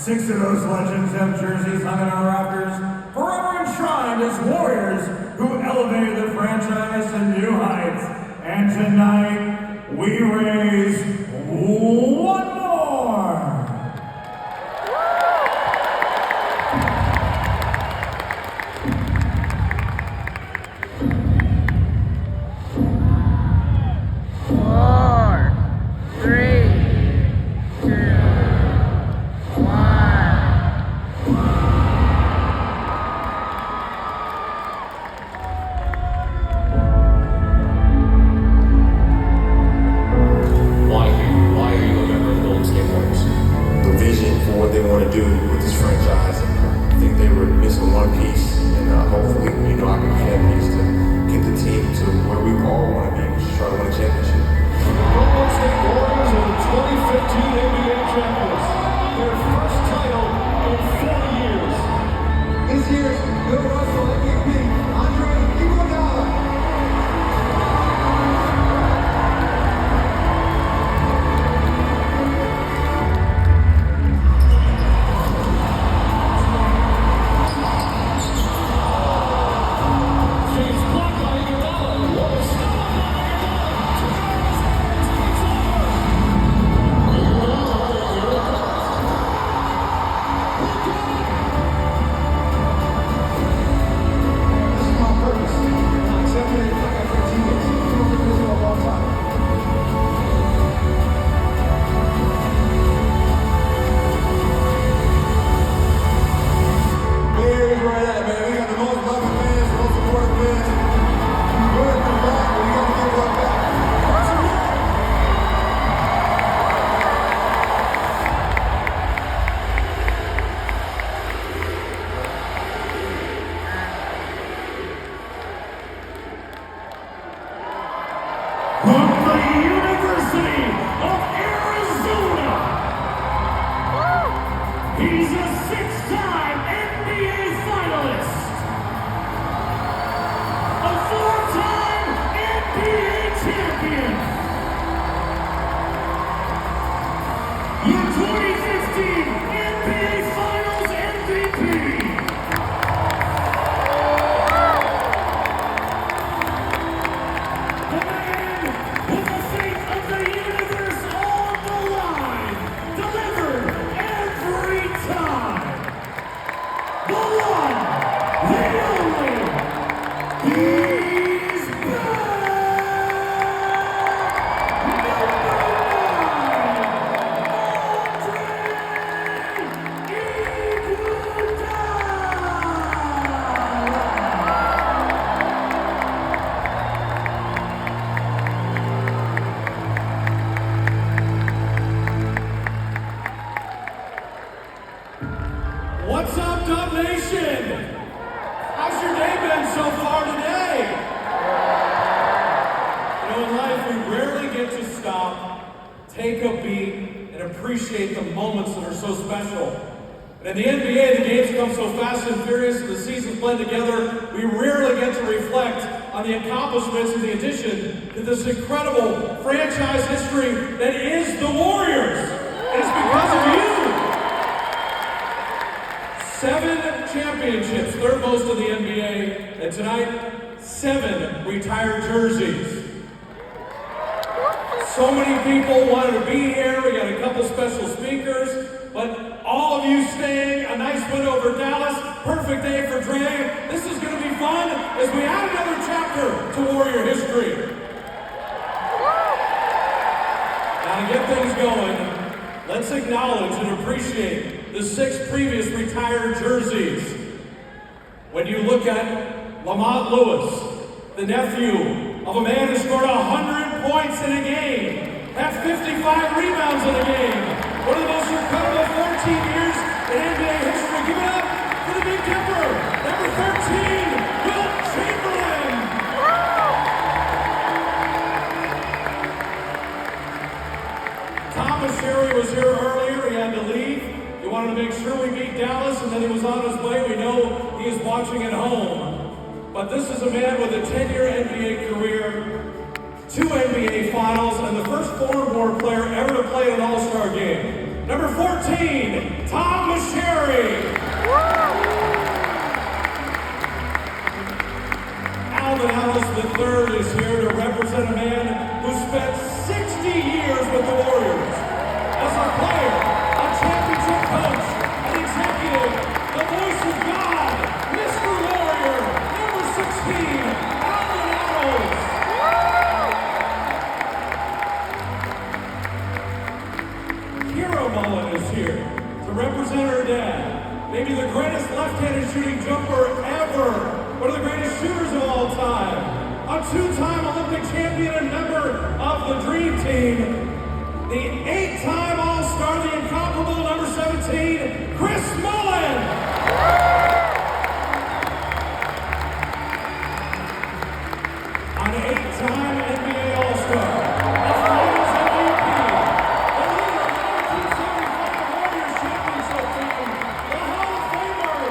6 of those legends have jerseys hung in our rafters, forever enshrined as warriors who elevated the franchise to new heights. And tonight, we raise one more. What they want to do with this franchise, and I think they were missing one piece, and hopefully, I can be that piece to get the team to where we all want to be, which is try to win a championship. The Golden State Warriors are the 2015 NBA champions, their first title in 40 years. This year's Bill Russell MVP, Igoudala. From the University of Arizona, he's a 6-time NBA finalist, a 4-time NBA champion, your 2015 NBA Finals MVP. What's up, Dub Nation? How's your day been so far today? In life, we rarely get to stop, take a beat, and appreciate the moments that are so special. And in the NBA, the games come so fast and furious, and the seasons blend together, we rarely get to reflect on the accomplishments and the addition to this incredible franchise history that is the Warriors. And it's because of you. 7 championships, third most in the NBA, and tonight, 7 retired jerseys. So many people wanted to be here. We got a couple special speakers, but all of you staying, a nice win over Dallas, perfect day for Dre. This is going to be fun as we add another chapter to Warrior history. Now to get things going, let's acknowledge and appreciate the 6 previous retired jerseys. When you look at Lamont Lewis, the nephew of a man who scored 100 points in a game, had 55 rebounds in a game, one of the most incredible 14 years in NBA history. Give it up for the Big Dipper, number 13, Wilt Chamberlain. Thomas Sherry was here earlier, he had to leave. He wanted to make sure we beat Dallas, and then he was on his way. We know he is watching at home. But this is a man with a 10-year NBA career, 2 NBA Finals, and the first foreign-born player ever to play in an All-Star game. Number 14, Tom Masheri. Alvin Ellis III is here to represent a man who spent 60 years with the Warriors. As a player, a championship coach, an executive, the voice of God, Mr. Warrior, number 16, Alvin Ellis. Kira Mullen is here to represent her dad, maybe the greatest left-handed shooting jumper ever, one of the greatest shooters of all time, a two-time Olympic champion and member of the Dream Team, the 8-time All-Star, the incomparable number 17, Chris Mullen. An 8-time NBA All-Star, a Finals MVP, the leader of the 1975 Warriors championship team, the Hall of Famer,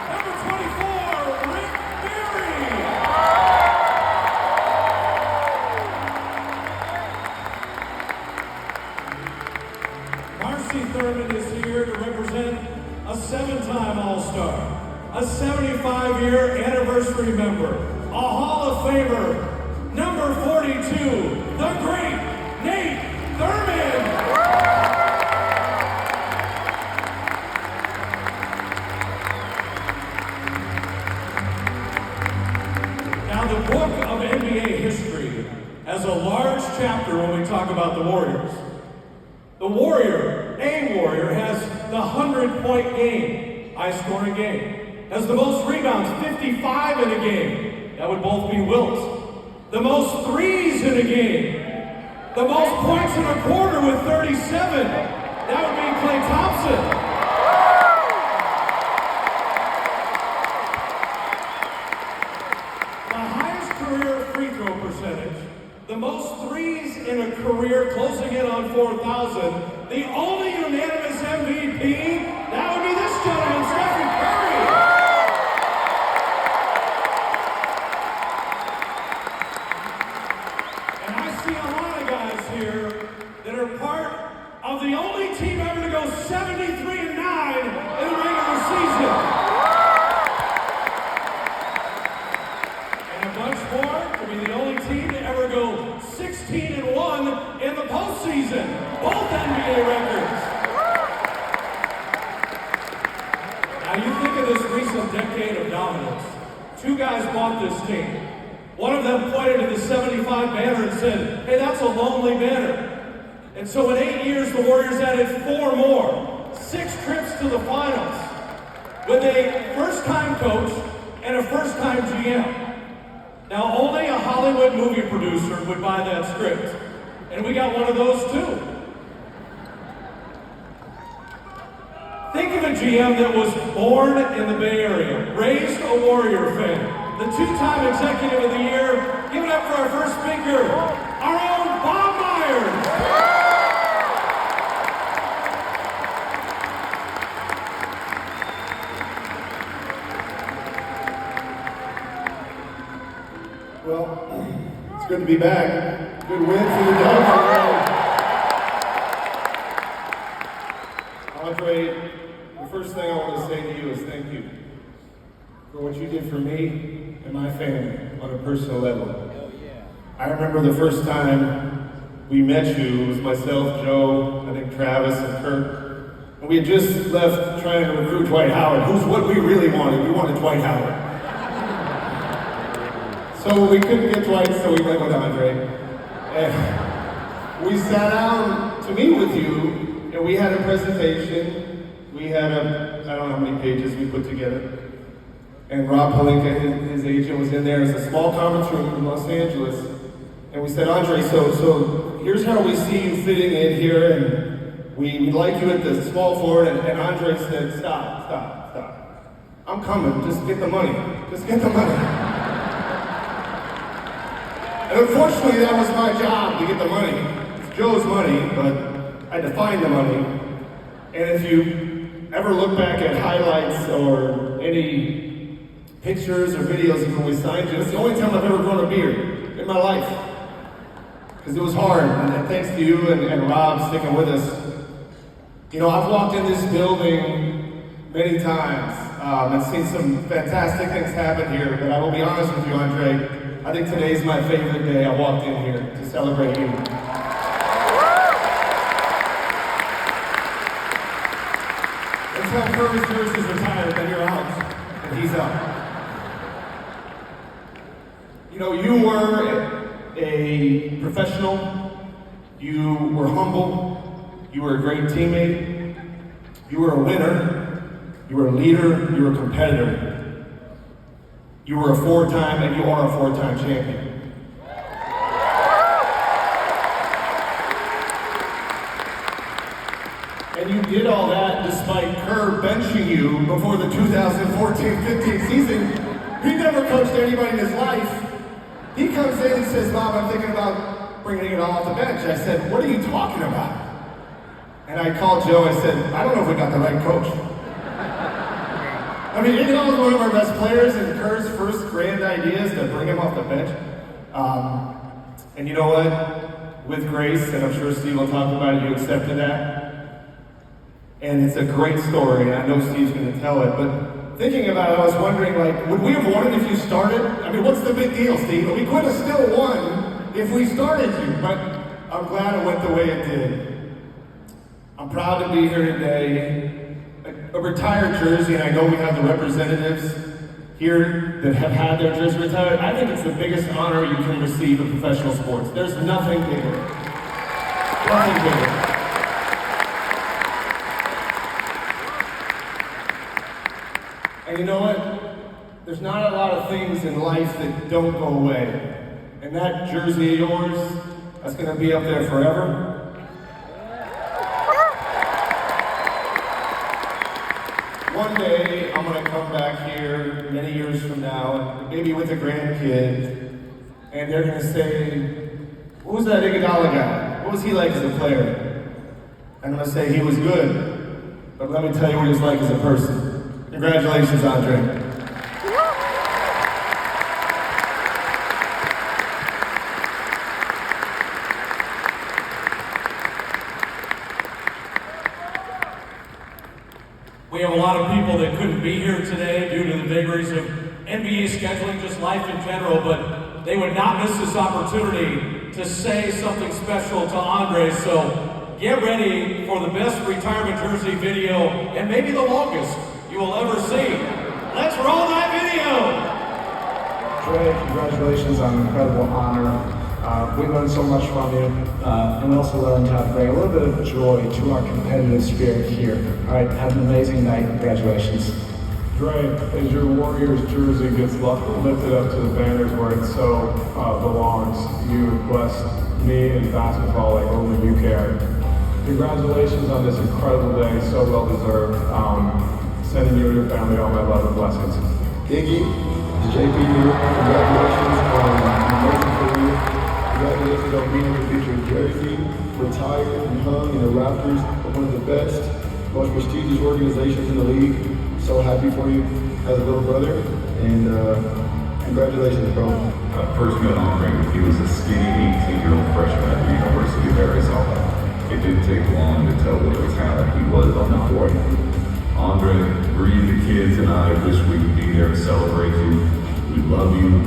number 24, Rick Barry. Marcy Thurman is here to represent a 7-time All-Star, a 75-year anniversary member, a Hall of Famer, number 42, the great Nate Thurman. Now, the book of NBA history has a large chapter when we talk about the Warriors. The Warrior, a Warrior, has the 100-point game, high-scoring game. Has the most rebounds, 55 in a game. That would both be Wilt. The most threes in a game. The most points in a quarter with 37. That would be Klay Thompson. The highest career free throw percentage. The most threes in a career, closing in on 4,000. The only unanimous MVP, that would be this gentleman, Stephen Curry. And I see a lot of guys here that are part of the only team ever to go 73-9 in the regular season. And a bunch more to be the only team to ever go 16-1 in the postseason. Both NBA records. Now you think of this recent decade of dominance. Two guys bought this team. One of them pointed to the 75 banner and said, hey, that's a lonely banner. And so in 8 years, the Warriors added 4 more. 6 trips to the finals. With a first-time coach and a first-time GM. Now, only a Hollywood movie producer would buy that script. And we got one of those, too. Think of a GM that was born in the Bay Area, raised a Warrior fan, the 2-time Executive of the Year. Give it up for our first speaker, our own Bob Myers. Well, it's good to be back. Good win for the Dogs. Andre, the first thing I want to say to you is thank you for what you did for me and my family on a personal level. I remember the first time we met you, it was myself, Joe, I think Travis and Kirk, and we had just left trying to recruit Dwight Howard, who's what we really wanted. We wanted Dwight Howard. So we couldn't get Dwight, so we went with Andre. And we sat down to meet with you, and we had a presentation. We had I don't know how many pages we put together. And Rob Pelinka, his agent, was in there. It's a small conference room in Los Angeles. And we said, Andre, so here's how we see you fitting in here, and we'd like you at the small forward. And Andre said, stop. I'm coming, just get the money. Just get the money. And unfortunately, that was my job to get the money. It's Joe's money, but I had to find the money. And if you ever look back at highlights or any pictures or videos of when we signed you, it's the only time I've ever grown a beard in my life. Because it was hard, and thanks to you and Rob sticking with us. You know, I've walked in this building many times and seen some fantastic things happen here, but I will be honest with you, Andre, I think today's my favorite day. I walked in here to celebrate you. Let's have Curry's jerseys retired, then you're out, and he's out. You know, you were a professional, you were humble, you were a great teammate, you were a winner, you were a leader, you were a competitor. You were a four-time, and you are a four-time champion. And you did all that despite Kerr benching you before the 2014-15 season. He never coached anybody in his life. He comes in and says, Bob, I'm thinking about bringing it all off the bench. I said, what are you talking about? And I called Joe, I said, I don't know if we got the right coach. I mean, Igoudala was one of our best players, and Kerr's first grand idea is to bring him off the bench. And you know what? With grace, and I'm sure Steve will talk about it, you accepted that. And it's a great story, and I know Steve's going to tell it, but thinking about it, I was wondering, like, would we have won it if you started? I mean, what's the big deal, Steve? We could have still won if we started you, but I'm glad it went the way it did. I'm proud to be here today. A retired jersey, and I know we have the representatives here that have had their jersey retired. I think it's the biggest honor you can receive in professional sports. There's nothing bigger. Nothing bigger. And you know what? There's not a lot of things in life that don't go away. And that jersey of yours, that's going to be up there forever. One day, I'm going to come back here many years from now, maybe with a grandkid, and they're going to say, what was that Igoudala guy? What was he like as a player? I'm going to say he was good, but let me tell you what he was like as a person. Congratulations, Andre. We have a lot of people that couldn't be here today due to the vagaries of NBA scheduling, just life in general, but they would not miss this opportunity to say something special to Andre. So get ready for the best retirement jersey video, and maybe the longest you will ever see. Let's roll that video! Trey, congratulations on an incredible honor. We learned so much from you, and we also learned how to bring a little bit of joy to our competitive spirit here. All right, have an amazing night. Congratulations. Dre, as your Warriors jersey gets lifted up to the banners where it so belongs, you blessed me in basketball like only you can. Congratulations on this incredible day, so well deserved. Sending you and your family all my love and blessings. Iggy, JP, congratulations on amazing career. Congratulations on being able to get your jersey retired and hung in the rafters of one of the best, most prestigious organizations in the league. So happy for you as a little brother, and congratulations, bro. First met Andre, he was a skinny 18-year-old freshman at the University of Arizona. It didn't take long to tell what a talent he was on the court. Andre, Bree, the kids, and I wish we could be there to celebrate you. We love you.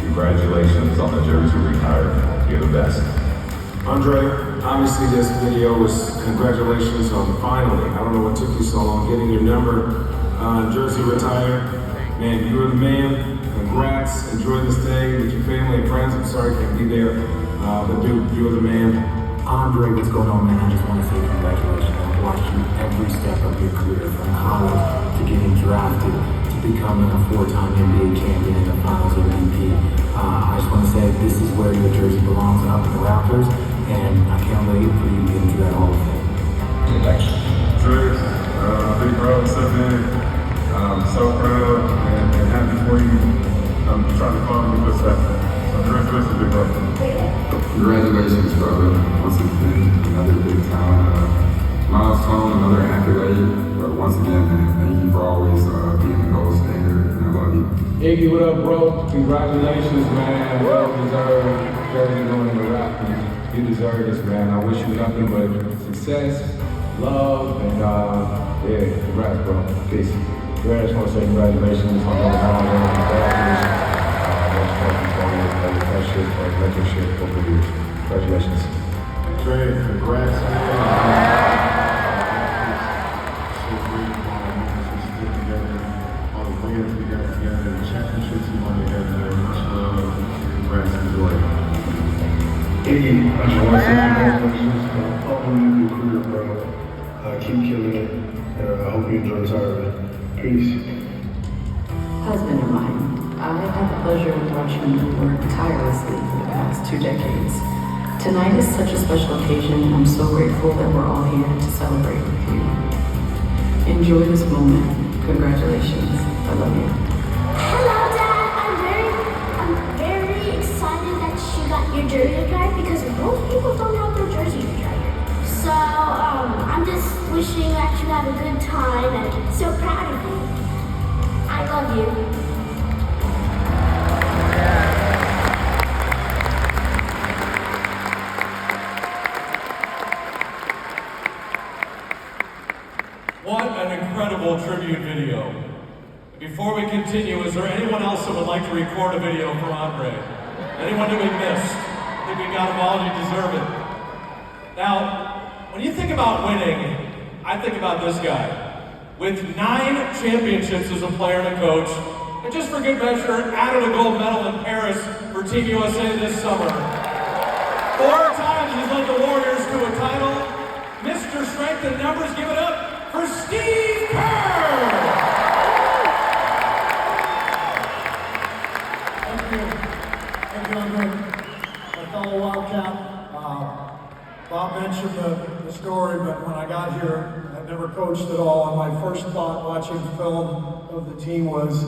Congratulations on the jersey retirement. You're the best. Andre, obviously this video was congratulations on finally, I don't know what took you so long, getting your number jersey retired. Man, you were the man. Congrats. Enjoy this day with your family and friends. I'm sorry I can't be there, but dude, you were the man. Andre, what's going on, man? I just want to say congratulations. I've watched you every step of your career, from college to getting drafted to becoming a four-time NBA champion and a Finals MVP. I just want to say this is where your jersey belongs, up in the Raptors, and I can't wait for you to get into that Hall of Fame. Thanks. Trey, big bro, what's up, man? I'm so proud and happy for you. I'm trying to follow your footsteps. So congratulations, big bro. Congratulations, brother. Once again, another big time milestone, another accolade. But once again, man, thank you for always being the gold standard, and I love you. Iggy, what up, bro? Congratulations, man. Well deserved. Jersey going to the Raptors. You deserve this, man. I wish you nothing but success, love, and yeah, congrats, bro. Peace. I just want to say congratulations on all the time and friendship or mentorship over the years. Congratulations. Trey, congrats. So great moments we stick together, all the wins we got together, the championships we won together. Much love. Congrats and joy. Iggy, I just want to say congratulations on unbelievable career, bro. Keep killing it, and I hope you enjoy retirement. Peace. Husband of mine, I have had the pleasure of watching you work tirelessly for the past 2 decades. Tonight is such a special occasion. I'm so grateful that we're all here to celebrate with you. Enjoy this moment. Congratulations. I love you. Hello, Dad. I'm very excited that you got your jersey retired because most people don't have their jersey retired. So I'm just wishing that you have a good time and so proud of you. I love you. What an incredible tribute video. Before we continue, is there anyone else that would like to record a video for Andre? Anyone that we missed? I think we got them all, you deserve it. Now, when you think about winning, I think about this guy. With 9 championships as a player and a coach, and just for good measure, added a gold medal in Paris for Team USA this summer. 4 times he's led the Warriors to a title. Mr. Strength and Numbers, give it up for Steve Kerr! Thank you, Andre. My fellow Wildcat. Bob mentioned the story, but when I got here, I'd never coached at all, and my first thought watching film of the team was,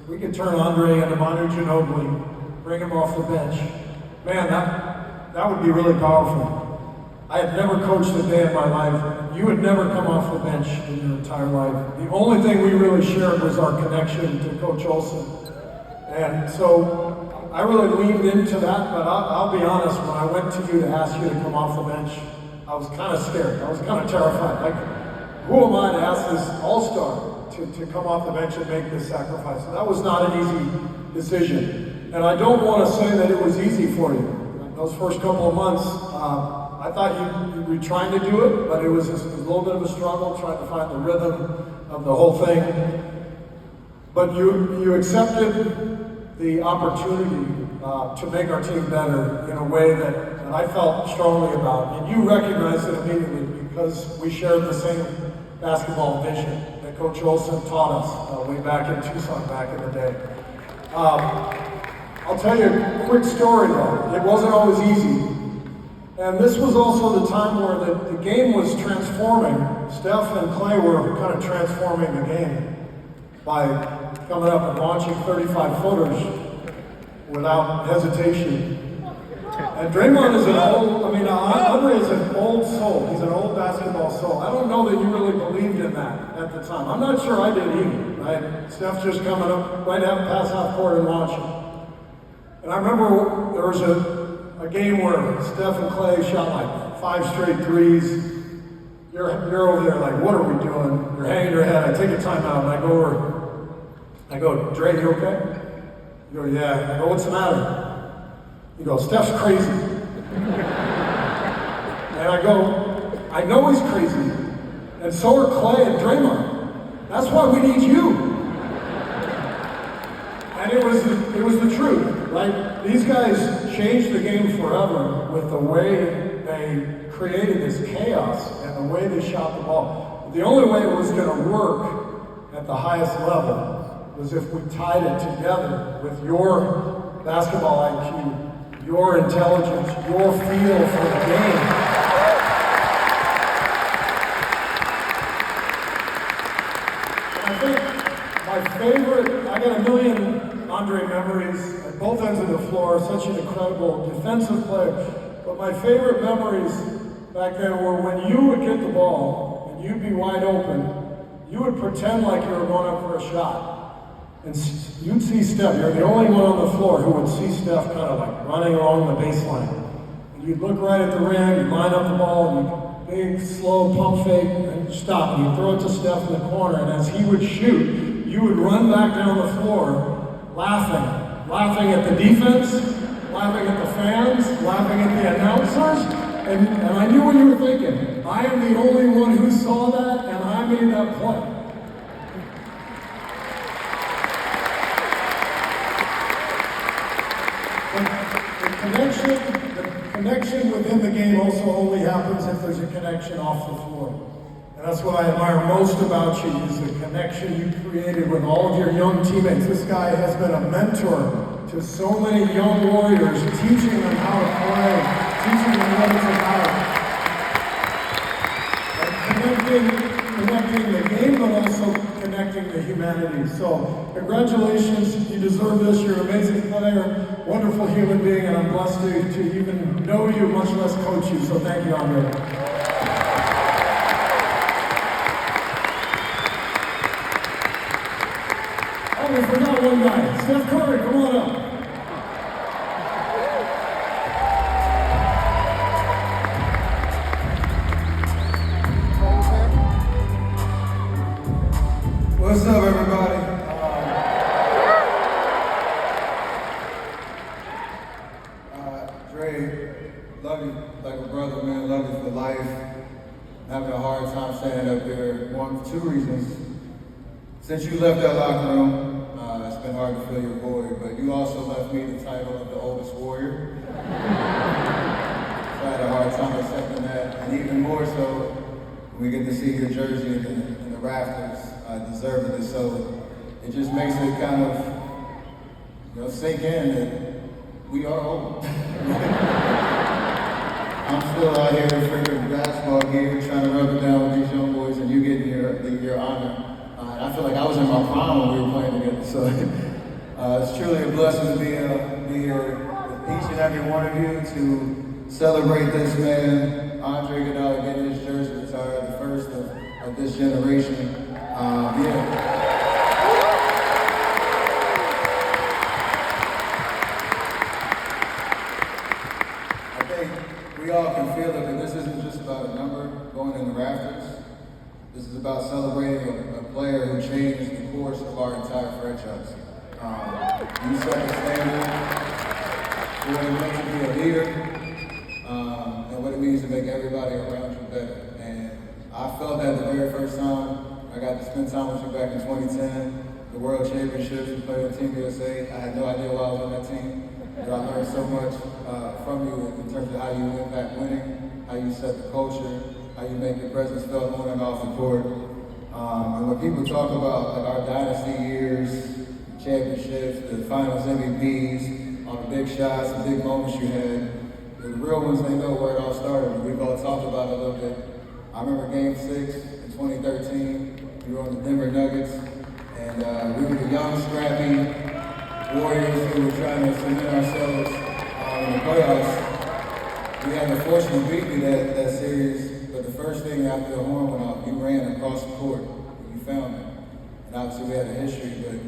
we could turn Andre into Manu Ginobili, bring him off the bench. Man, that would be really powerful. I had never coached a day in my life. You would never come off the bench in your entire life. The only thing we really shared was our connection to Coach Olsen. And so I really leaned into that, but I'll be honest, when I went to you to ask you to come off the bench, I was kind of scared. I was kind of terrified. Like, who am I to ask this all-star to come off the bench and make this sacrifice? So that was not an easy decision. And I don't want to say that it was easy for you. Those first couple of months, I thought you'd be trying to do it, but it was a little bit of a struggle trying to find the rhythm of the whole thing. But you accepted the opportunity to make our team better in a way that I felt strongly about. And you recognized it immediately because we shared the same basketball vision that Coach Olsen taught us way back in Tucson back in the day. I'll tell you a quick story though. It wasn't always easy. And this was also the time where the game was transforming. Steph and Clay were kind of transforming the game by coming up and launching 35-footers without hesitation. And Draymond is Andre is an old soul. He's an old basketball soul. I don't know that you really believed in that at the time. I'm not sure I did either, right? Steph just coming up right out past half court and launching. And I remember there was a game where Steph and Clay shot like 5 straight threes. You're over there like, what are we doing? You're hanging your head. I take a timeout and I go over. I go, Dre, you okay? You go, yeah. I go, what's the matter? You go, Steph's crazy. And I go, I know he's crazy. And so are Clay and Draymond. That's why we need you. And it was the truth, right? These guys changed the game forever with the way they created this chaos and the way they shot the ball. The only way it was going to work at the highest level was if we tied it together with your basketball IQ, your intelligence, your feel for the game. I think my favorite, I got a million Andre memories at both ends of the floor, such an incredible defensive player. But my favorite memories back then were when you would get the ball and you'd be wide open, you would pretend like you were going up for a shot. And you'd see Steph, you're the only one on the floor who would see Steph kind of like running along the baseline. And you'd look right at the rim, you'd line up the ball, and big, slow pump fake and stop. You throw it to Steph in the corner, and as he would shoot, you would run back down the floor laughing at the defense, laughing at the fans, laughing at the announcers, and I knew what you were thinking. I am the only one who saw that, and I made that play. The connection within the game also only happens if there's a connection off the floor. And that's what I admire most about you, is the connection you created with all of your young teammates. This guy has been a mentor to so many young Warriors, teaching them how to play, teaching them what it's about. And connecting the game, but also connecting the humanity. So, congratulations, you deserve this. You're an amazing player, wonderful human being, and I'm blessed to even know you, much less coach you. So thank you, Andre. Oh, we forgot one guy. Steph Curry, come on up. What's up, everybody? Dre, love you like a brother, man. Love you for life. I'm having a hard time standing up here. One, for two reasons. Since you left that locker room, it's been hard to fill your void, but you also left me the title of the oldest Warrior. So I had a hard time accepting that, and even more so when we get to see your jersey in the rafters. Deservedly so. It just makes it kind of, sink in that we are old. I'm still out here in freaking basketball gear trying to rub it down with these young boys, and you getting your honor. And I feel like I was in my prime when we were playing together. So it's truly a blessing to be here with each and every one of you to celebrate this man, Andre Igoudala, getting his jersey retired, the first of this generation. I think we all can feel it, but this isn't just about a number going in the rafters. This is about celebrating a player who changed the course of our entire franchise. You set the standard for what it means to be a leader, and what it means to make everybody around you better. And I felt that the very first time I got to spend time with you back in 2010, the World Championships, we played on Team USA. I had no idea why I was on that team, but I learned so much from you in terms of how you impact winning, how you set the culture, how you make your presence felt on and off the court. And when people talk about like our dynasty years, championships, the finals MVPs, all the big shots, the big moments you had, the real ones, they know where it all started. We've all talked about it a little bit. I remember Game 6 in 2013. We were on the Denver Nuggets, and we were the young, scrappy Warriors who were trying to cement ourselves in the playoffs. We had the fortune to beat you that series, but the first thing after the horn went off, you ran across the court and you found me. And obviously we had a history, but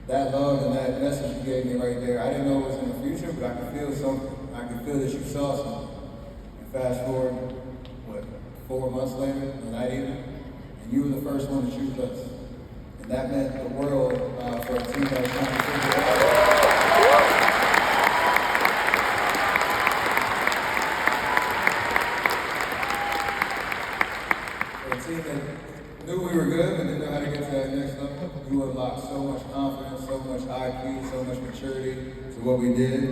that love and that message you gave me right there, I didn't know it was in the future, but I could feel something. I could feel that you saw something. And fast forward, 4 months later, the night even, and you were the first one to choose us. And that meant the world for a team that was trying to figure it out. For a team that knew we were good but didn't know how to get to that next level, you unlocked so much confidence, so much IQ, so much maturity to what we did.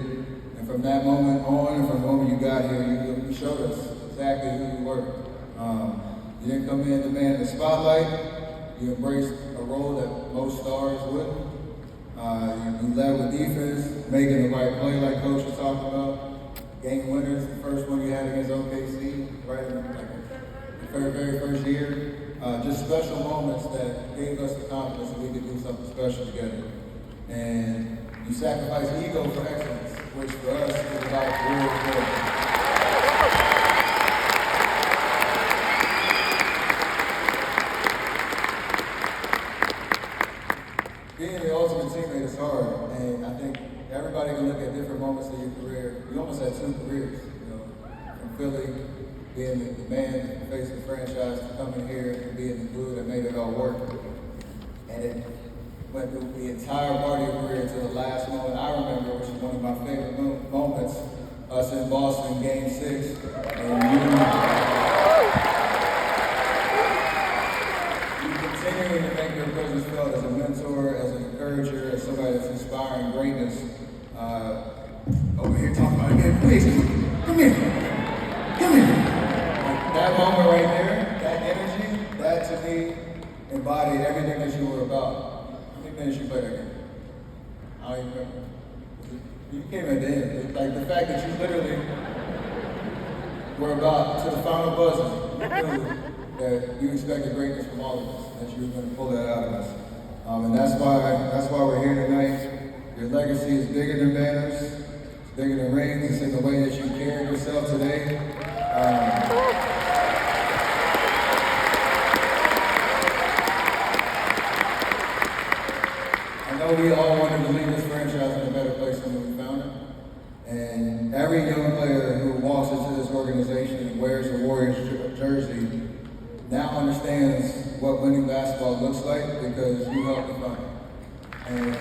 And from that moment on, and from the moment you got here, you showed us exactly who you were. You didn't come in to demand the spotlight. You embraced a role that most stars wouldn't. You led with defense, making the right play like Coach was talking about. Game winners, the first one you had against OKC, right in the very first year. Just special moments that gave us the confidence that we could do something special together. And you sacrificed ego for excellence, which for us is about real good. Being the ultimate teammate is hard, and I think everybody can look at different moments of your career. You almost had 2 careers, from Philly being the man who faced the franchise, to come in here and being the glue that made it all work. And it went through the entire party career to the last moment I remember, which is one of my favorite moments, us in Boston, Game 6, and you continuing to make your presence felt as a mentor, as an encourager, as somebody that's inspiring greatness. Over here talking about it again, please, come here. That moment right there, that energy, that to me embodied everything that you were about. How many minutes you played that game? I don't even remember. You came at the end. Like the fact that you literally were about to the final buzzer. You knew that you expected greatness from all of us, that you were going to pull that out of us. And that's why we're here tonight. Your legacy is bigger than banners, it's bigger than rings. It's in the way that you carry yourself today. I know we all wanted to leave this franchise in a better place than when we found it. And every young player who walks into this organization and wears a Warriors jersey now understands what winning basketball looks like because you helped define it. And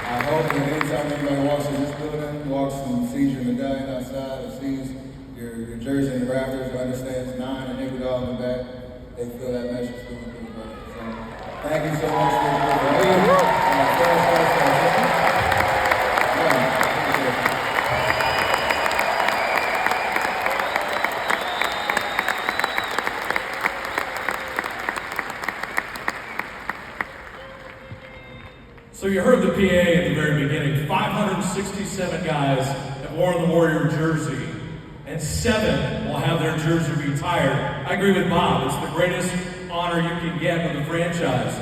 I hope that anytime anybody walks in this building, walks and sees your medallion outside or sees your jersey in the rafters or understands 9 and Igoudala in the back, they feel that message through and through. So thank you so much for being So you heard the PA at the very beginning. 567 guys have worn the Warrior jersey, and 7 will have their jersey retired. I agree with Bob. It's the greatest honor you can get with the franchise.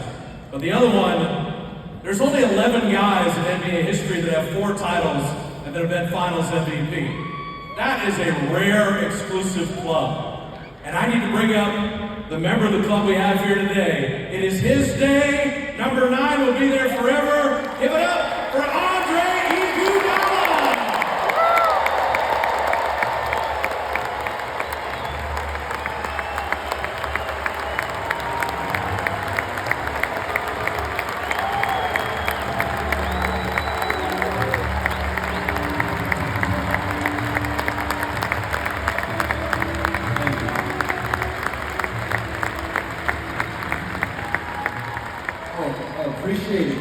But the other one, there's only 11 guys in NBA history that have 4 titles and that have been Finals MVP. That is a rare, exclusive club. And I need to bring up the member of the club we have here today. It is his day. Number 9 will be there forever. Give it up for Igoudala. Appreciate it.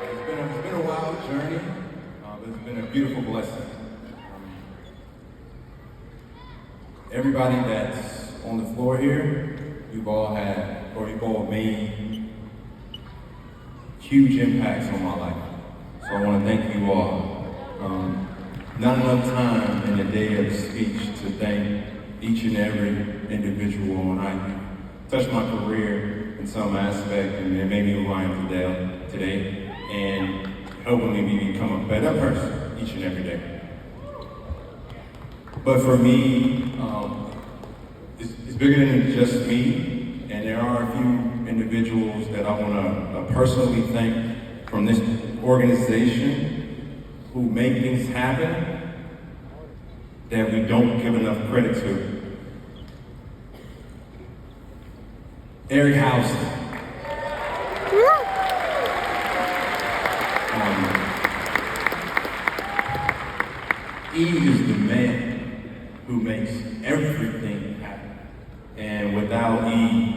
It's been a wild journey, but it's been a beautiful blessing. Everybody that's on the floor here, you've all made huge impacts on my life. So I want to thank you all. Not enough time in a day of speech to thank each and every individual on how you touched my career in some aspect and it made me who I am today and helping me become a better person each and every day. But for me, it's bigger than just me, and there are a few individuals that I want to personally thank from this organization who make things happen that we don't give enough credit to. Eric Houston. He is the man who makes everything happen. And without E,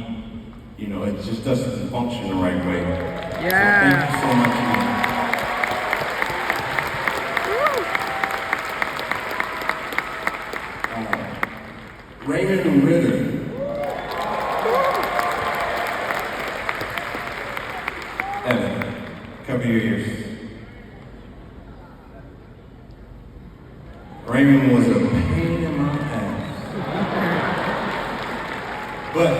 it just doesn't function the right way. Yeah. So thank you so much, E. Raymond Ritter. Evan, cover your ears. Raymond was a pain in my ass. But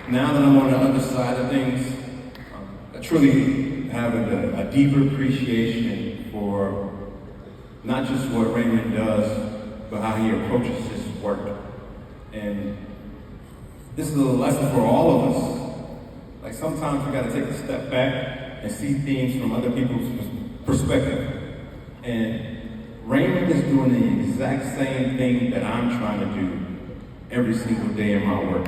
now that I'm on the other side of things, I truly have a deeper appreciation for not just what Raymond does, but how he approaches his work. And this is a lesson for all of us. Like sometimes we gotta take a step back and see things from other people's perspective. And Raymond is doing the exact same thing that I'm trying to do every single day in my work.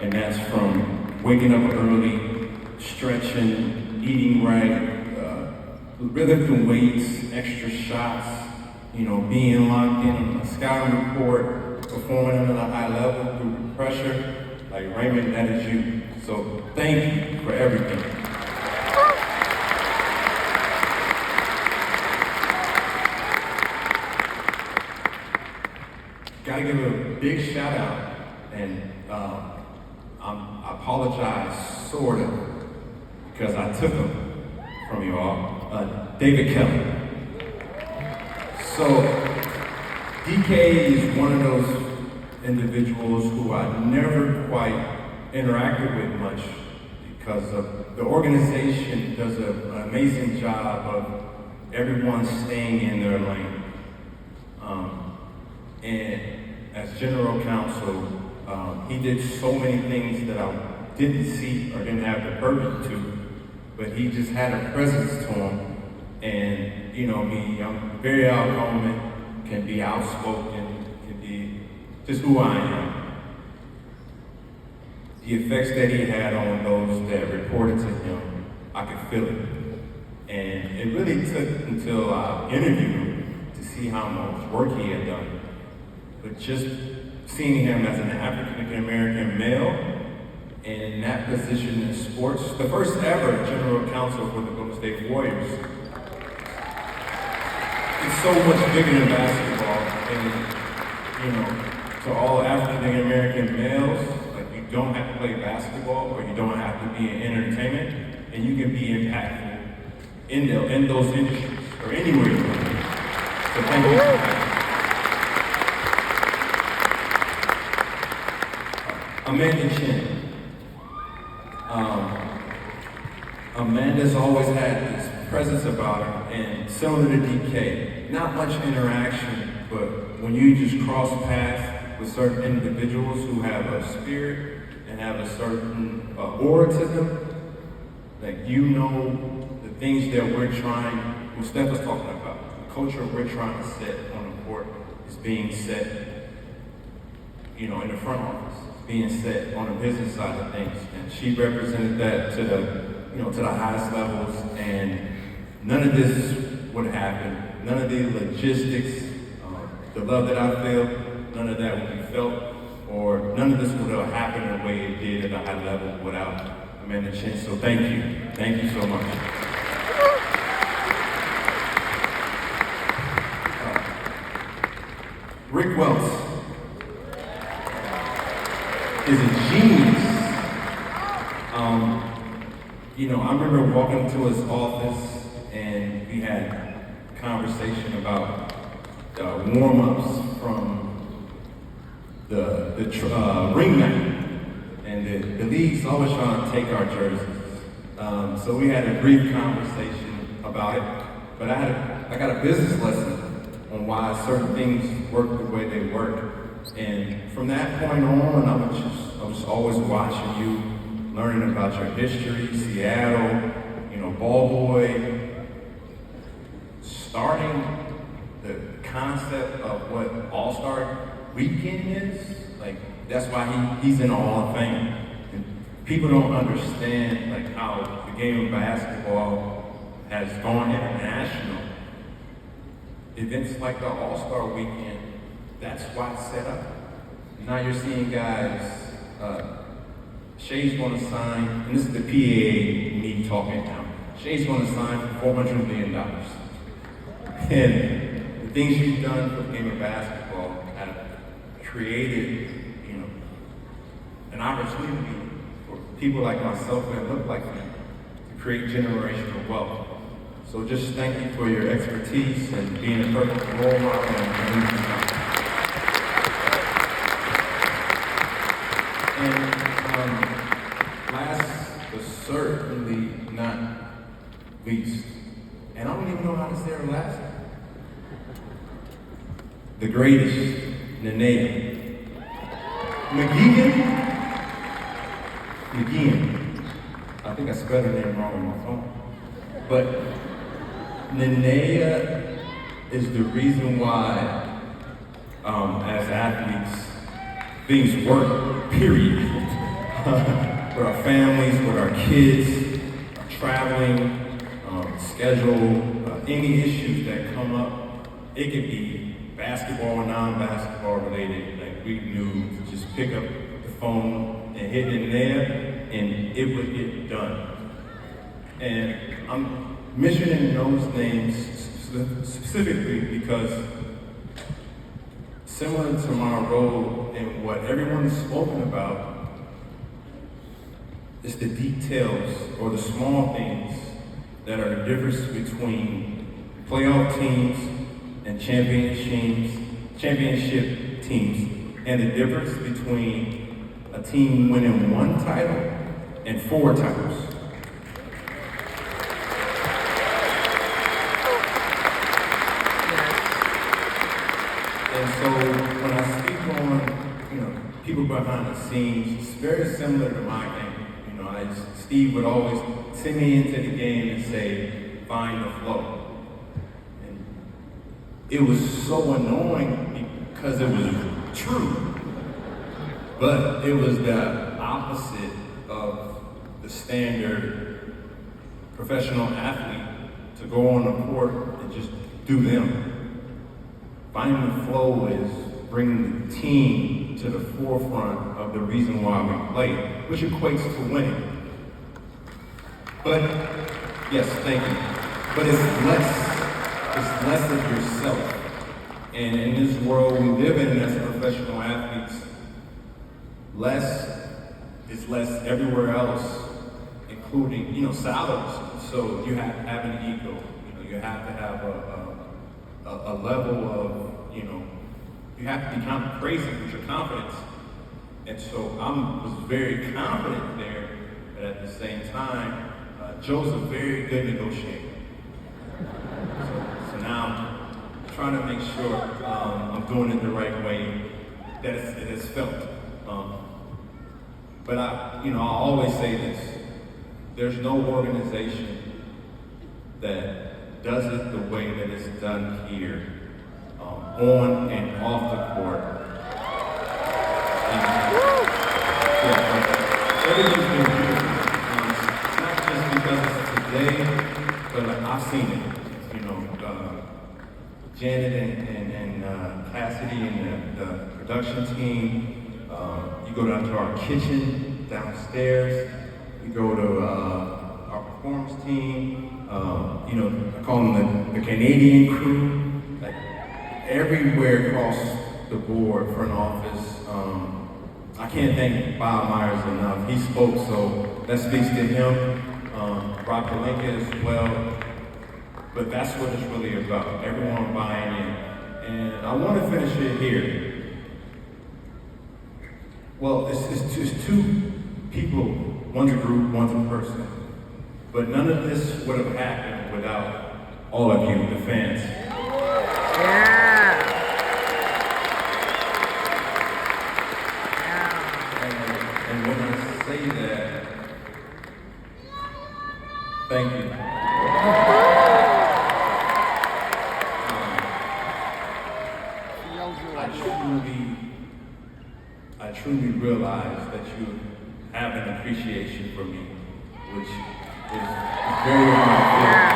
And that's from waking up early, stretching, eating right, lifting weights, extra shots, being locked in on a scouting report, performing under a high level through pressure. Like Raymond, that is you. So thank you for everything. Gotta give a big shout out, and I apologize sort of because I took him from you all. David Kelly. So DK is one of those individuals who I never quite interacted with much because of the organization does an amazing job of everyone staying in their lane. And as general counsel, he did so many things that I didn't see or didn't have the purpose to, but he just had a presence to him. And I'm very outgoing, can be outspoken, can be just who I am. The effects that he had on those that reported to him, I could feel it. And it really took until I interviewed him to see how much work he had done. But just seeing him as an African-American male in that position in sports, the first ever general counsel for the Golden State Warriors, it's so much bigger than basketball. And, to all African-American males, like you don't have to play basketball or you don't have to be in entertainment, and you can be impactful in those industries or anywhere you go. So thank you for that. Amanda Chin. Amanda's always had this presence about her, and similar to DK, not much interaction, but when you just cross paths with certain individuals who have a spirit and have a certain aura to them, like the things that we're trying, what Steph was talking about, the culture we're trying to set on the court is being set, in the front office, being set on the business side of things. And she represented that to the highest levels, and none of this would happen. None of the logistics, the love that I feel, none of that would be felt, or none of this would have happened the way it did at a high level without Amanda Chin. So thank you. Thank you so much. Rick Wells is a genius. I remember walking into his office and we had a conversation about warm-ups from the ring night, and the league's always trying to take our jerseys. So we had a brief conversation about it, but I got a business lesson on why certain things work the way they work. And from that point on, I was always watching you, learning about your history, Seattle, ball boy, starting the concept of what All-Star Weekend is. Like, that's why he's in the Hall of Fame. And people don't understand how the game of basketball has gone international. Events like the All-Star Weekend, that's why it's set up. Now you're seeing guys, Shea's gonna sign, and this is the PAA me talking now. Shea's gonna sign for $400 million. And the things she's done for the game of basketball have created, an opportunity for people like myself that look like me to create generational wealth. So just thank you for your expertise and being a perfect role model and last but certainly not least, and I don't even know how to say her last name, the greatest, Nenea McGeegan. again, I think I spelled her name wrong on my phone. But Linnea is the reason why, as athletes, things work, period. With our families, with our kids, traveling, schedule, any issues that come up. It could be basketball or non-basketball related. Like we knew to just pick up the phone and hit it in there, and it would get done. And I'm mentioning those names specifically because similar to my role in what everyone has spoken about, it's the details or the small things that are the difference between playoff teams and championship teams, and the difference between a team winning 1 title and 4 titles. And so when I speak on, people behind the scenes, it's very similar to my game. Steve would always send me into the game and say, find the flow. And it was so annoying because it was true, but it was the opposite of the standard professional athlete to go on the court and just do them. Finding the flow is bringing the team to the forefront of the reason why we play, which equates to winning. But, yes, thank you. But it's less of yourself. And in this world we live in as professional athletes, less is less everywhere else, including, salaries. So you have to have an ego. You have to have a level of, you have to be kind of crazy with your confidence. And so I was very confident there, but at the same time, Joe's a very good negotiator. So now I'm trying to make sure I'm doing it the right way that it's felt. But I always say this: there's no organization that does it the way that it's done here, on and off the court. Everything's been beautiful. It's not just because it's today, but I've seen it. Janet and Cassidy and the production team. You go down to our kitchen downstairs. You go to our performance team. I call them the Canadian crew. Like everywhere across the board, front office. I can't thank Bob Myers enough. He spoke, so that speaks to him. Rob Pelinka as well. But that's what it's really about, everyone buying in. And I want to finish it here. Well, it's just 2 people, one's a group, one's a person. But none of this would have happened without all of you, the fans. And when I say that, thank you. I truly realize that you have an appreciation for me, which is very hard.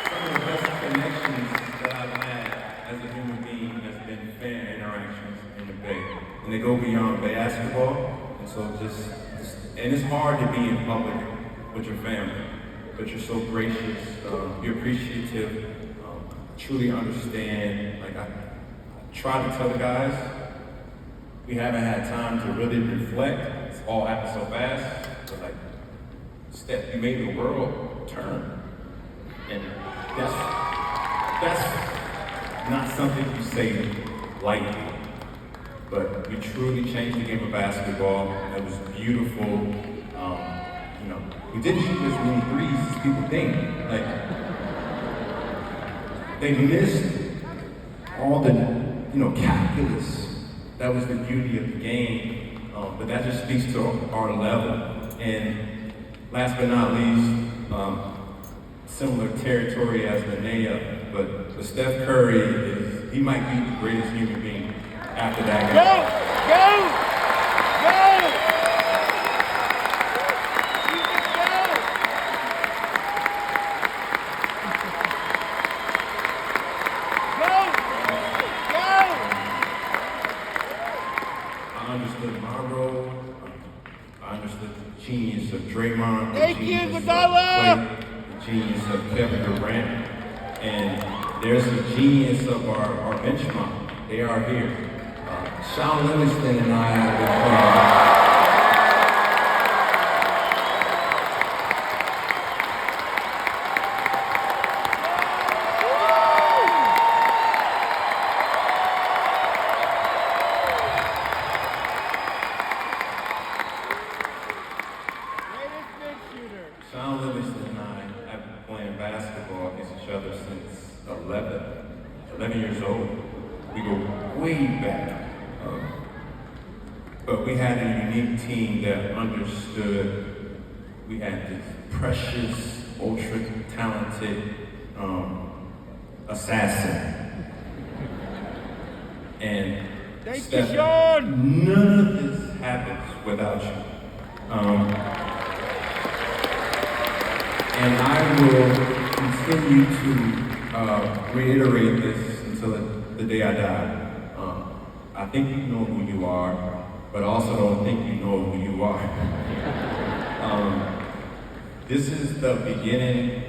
Some of the best connections that I've had as a human being has been fan interactions in the Bay, and they go beyond basketball. And so and it's hard to be in public with your family, but you're so gracious, you're appreciative. Truly understand. Like I try to tell the guys, we haven't had time to really reflect. It's all happened so fast. But like, Steph, you made the world turn, and that's not something you say lightly. But we truly changed the game of basketball. It was beautiful. We didn't shoot as many threes as people think. Like. They missed all the calculus. That was the beauty of the game. But that just speaks to our level. And last but not least, similar territory as Linnea, but Steph Curry he might be the greatest human being after that game. Go! I understood my role. I understood the genius of Draymond. Thank you, Igoudala! The genius of Kevin Durant. And there's the genius of our benchmark. They are here. Sean Livingston and I have been Sean Livingston and I have been playing basketball against each other since 11 years old. We go way back. But we had a unique team that understood. We had this precious, ultra-talented assassin. And Steph, none of this happens without you. And I will continue to reiterate this until the day I die. I think you know who you are, but also don't think you know who you are. This is the beginning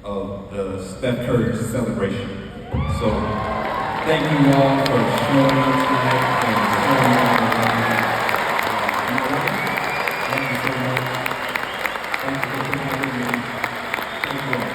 of the Steph Curry celebration. So thank you all for showing up tonight and showing up tonight. Thank you so much. Thank you for having me. Thank you all.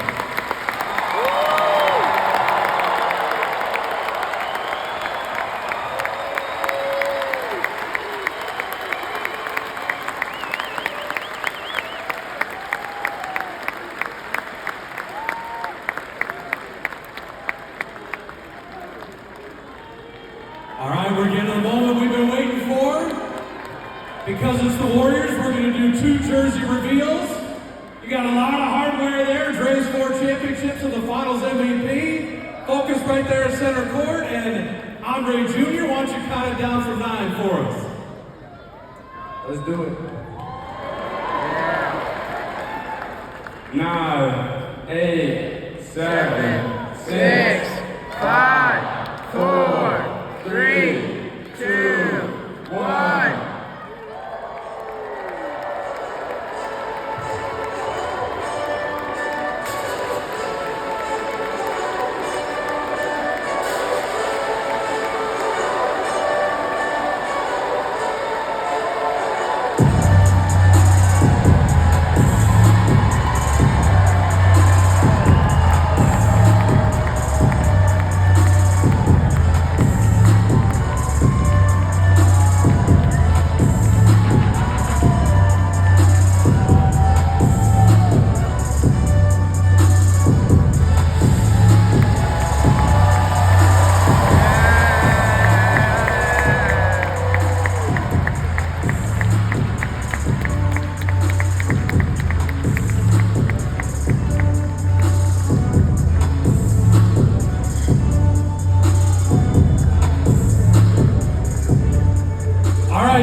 All right, we're getting to the moment we've been waiting for. Because it's the Warriors, we're going to do 2 jersey reveals. You got a lot of hardware there. Dre's 4 championships and the Finals MVP. Focus right there at center court. And Andre Jr., why don't you count it down from 9 for us? Let's do it. 9, 8, 7, 6, 5, 4, 3, 2, 1.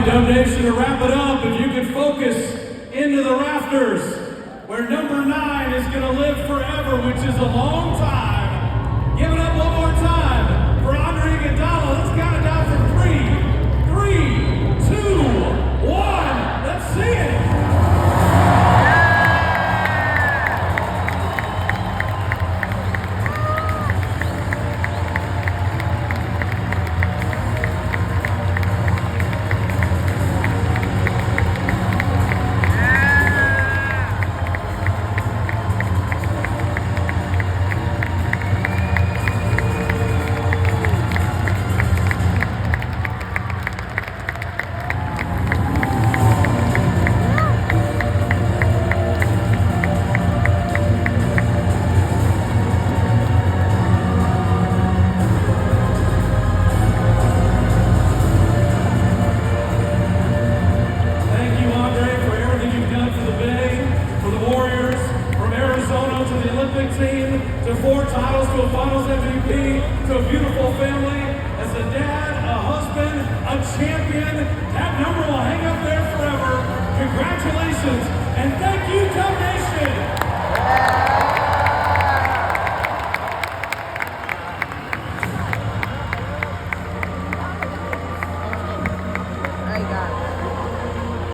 Dub Nation, to wrap it up, if you could focus into the rafters, where number 9 is going to live forever, which is a long time. Give it up one more time for Andre Igoudala. Let's count it down from 3, 2, 1. Let's see it. Congratulations, and thank you, Governor.